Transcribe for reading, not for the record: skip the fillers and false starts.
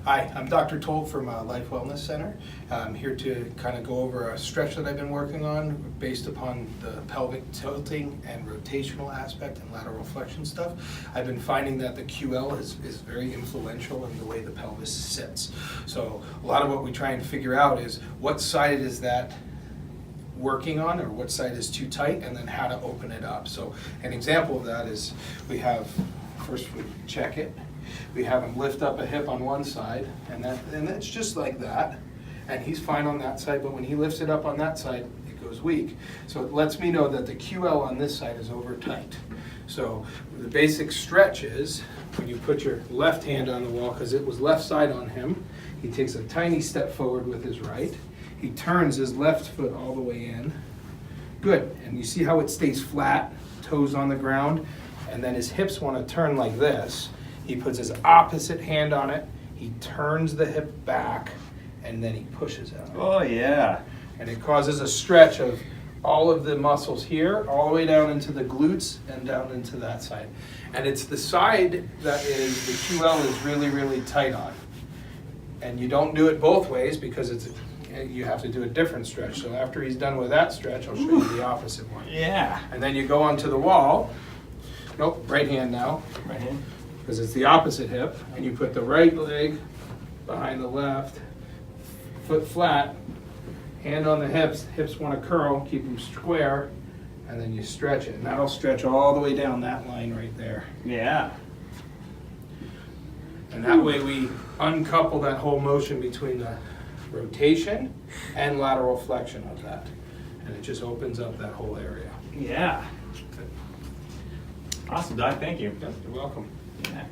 Hi, I'm Dr. Tolt from Life Wellness Center. I'm here to kind of go over a stretch that I've been working on based upon the pelvic tilting and rotational aspect and lateral flexion stuff. I've been finding that the QL is very influential in the way the pelvis sits. So a lot of what we try and figure out is what side is that working on, or what side is too tight, and then how to open it up. So an example of that is first we check it. We have him lift up a hip on one side, and it's just like that, and he's fine on that side, but when he lifts it up on that side, it goes weak. So it lets me know that the QL on this side is over tight. So the basic stretch is when you put your left hand on the wall, because it was left side on him, he takes a tiny step forward with his right. He turns his left foot all the way in. Good, and you see how it stays flat, toes on the ground, and then his hips want to turn like this. He puts his opposite hand on it, he turns the hip back, and then he pushes out. Oh yeah. And it causes a stretch of all of the muscles here, all the way down into the glutes and down into that side. And it's the side that is, the QL is really, really tight on. And you don't do it both ways because you have to do a different stretch. So after he's done with that stretch, I'll show you the opposite one. Yeah. And then you go onto the wall. Nope, right hand now. Right hand. Because it's the opposite hip, and you put the right leg behind the left, foot flat, hand on the hips want to curl, keep them square, and then you stretch it. And that'll stretch all the way down that line right there. Yeah. And that way we uncouple that whole motion between the rotation and lateral flexion of that. And it just opens up that whole area. Yeah. Awesome, Doc. Thank you. You're welcome. Yeah.